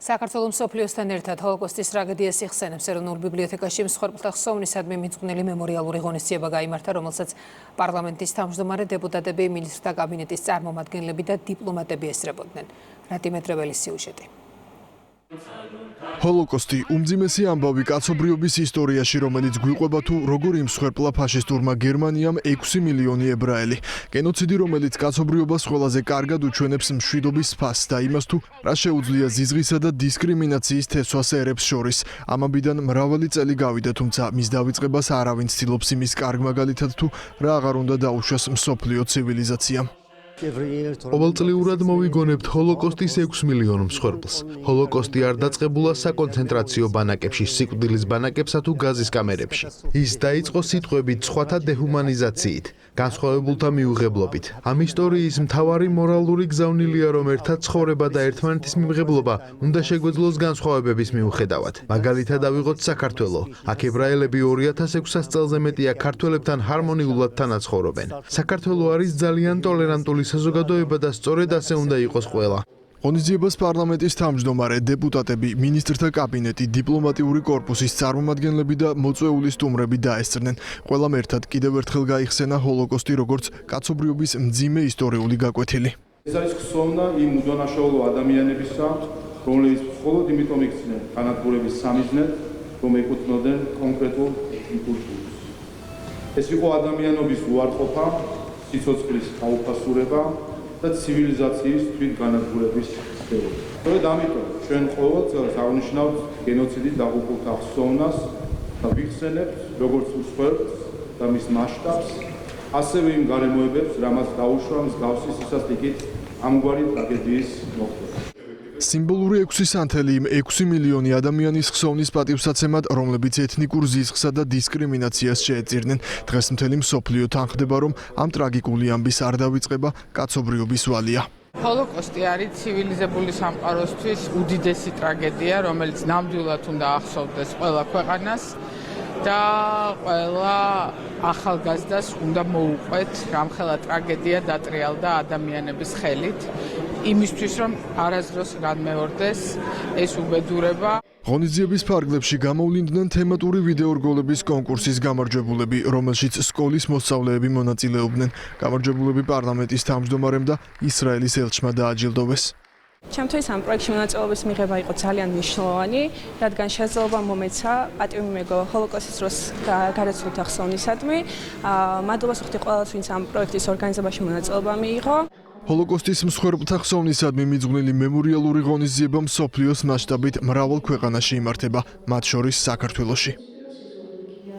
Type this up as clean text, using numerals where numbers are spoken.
საქართველოს მსოფლიოსთან ერთად ჰოლოკოსტის ტრაგედიას იხსენებს ეროვნულ ბიბლიოთეკაში მსხვერპლთა ხსოვნისადმი მიძღვნილი მემორიალური ღონისძიება გაიმართა, რომელსაც პარლამენტის თავმჯდომარე დეპუტატები, მინისტრთა კაბინეტის წარმომადგენლები და დიპლომატები ესწრებოდნენ. რატიმეტრეველი სიუჟეტი. ჰოლოკოსტი უმძიმესი ამბავი კაცობრიობის ისტორიაში, რომელიც გვიყვება თუ როგორ იმსხვერპლა ფაშისტურმა გერმანიამ 6 მილიონი ებრაელი. გენოციდი, რომელიც კაცობრიობას ყველაზე კარგად უჩვენებს მშვიდობის ფასს და იმას თუ რა შეუძლია ზიზღისა და დისკრიმინაციის თესვას ერებს შორის. ამ ამბიდან მრავალი წელი გავიდა, თუმცა მის დავიწყებას არავინ ცდილობს იმის კარგ მაგალითად თუ რა აღარ უნდა დაუშვას მსოფლიო ცივილიზაციამ. ყოველწლიურად მოვიგონებთ ჰოლოკოსტის 6 მილიონ მსხვერპლს. ჰოლოკოსტი არ დაწყებულა საკონცენტრაციო ბანაკებში, სიკვდილის ბანაკებსა თუ გაზის კამერებში. ის დაიწყო სიტყვებით სხვათა დეჰუმანიზაციით, განსხვავებულთა მიუღებლობით. ამ ისტორიის მთავარი მორალური გზავნილია, რომ ერთად ცხოვრება და ერთმანეთის მიმღებლობა უნდა შეგვეძლოს განსხვავებების მიუხედავად. მაგალითად ავიღოთ საქართველო. აქ ებრაელები 2600 წელზე მეტია ქართველებთან ჰარმონიულად თანაცხოვრობენ. საქართველო არის ძალიან ტოლერანტული საზოგადოება და სწორედ ასე უნდა იყოს ყველა. ღონისძიებას პარლამენტის თავმჯდომარე, დეპუტატები, მინისტრთა კაბინეტი, დიპლომატიური კორპუსის წარმომადგენლები და მოწვეული სტუმრები დაესწრნენ. ყველამ ერთად კიდევ ერთხელ გაიხსენა ჰოლოკოსტი როგორც კაცობრიობის მძიმე ისტორიული გაკვეთილი. ეს არის ხსოვნა იმ უდანაშაულო ადამიანებისა, რომლებიც მხოლოდ იმიტომ იქცნენ განადგურების სამიზნედ, რომ ეკუთვნოდნენ კონკრეტულ ეთნიკურ ჯგუფს. ეს იყო ადამიანობის უარყოფა, სიცოცხლის გაუფასურება და ცივილიზაციის თვითგანადგურების ცდები. სწორედ ამიტომ ჩვენ ყოველ წელს აღნიშნავთ გენოციდით დაღუპულთა ხსოვნას და ვიხსენებთ როგორც მსხვერპლს და მის მასშტაბს, ასევე იმ გარემოებებს, რამაც დაუშვა მსგავსი სისასტიკით ამგვარი ტრაგედიის მოხდება. სიმბოლური 6 სანთელი იმ 6 მილიონი ადამიანის ხსოვნის პატივსაცემად, რომლებიც ეთნიკურ ზიზღსა და დისკრიმინაციას შეეწირნენ. დღეს მთელი მსოფლიო თანხდება, რომ ამ ტრაგიკული ამბის არ დავიწყება კაცობრიობის ვალია. ჰოლოკოსტი არის ცივილიზებული სამყაროსთვის უდიდესი ტრაგედია, რომელიც ნამდვილად უნდა ახსოვდეს ყველა ქვეყანას და ყველა ახალგაზრდას უნდა მოუყვეთ რამხელა ტრაგედია დატრიალდა ადამიანების ხელით, იმისთვის რომ არასდროს განმეორდეს ეს უბედურება. ღონისძიების ფარგლებში გამოვლინდნენ თემატური ვიდეორგოლების კონკურსის გამარჯვებულები, რომელშიც სკოლის მოსწავლეები მონაწილეობდნენ. გამარჯვებულები პარლამენტის თავმჯდომარემ და ისრაელის ელჩმა დააჯილდოვეს. ჩემთვის ამ პროექტში მონაწილეობის მიღება იყო ძალიან მნიშვნელოვანი, რადგან შესაძლებლობა მომეცა პატივი მეგო ჰოლოკოსტის დროს გარდაცვლილთა ხსოვნისადმი. მადლობას ვუხდი ყველას, ვინც ამ პროექტის ორგანიზებაში მონაწილეობა მიიღო. ჰოლოკოსტის მსხვერპლთა ხსოვნისადმი მიძღვნილი მემორიალური ღონისძიება მსოფლიოს მასშტაბით მრავალ ქვეყანაში იმართება, მათ შორის საქართველოში.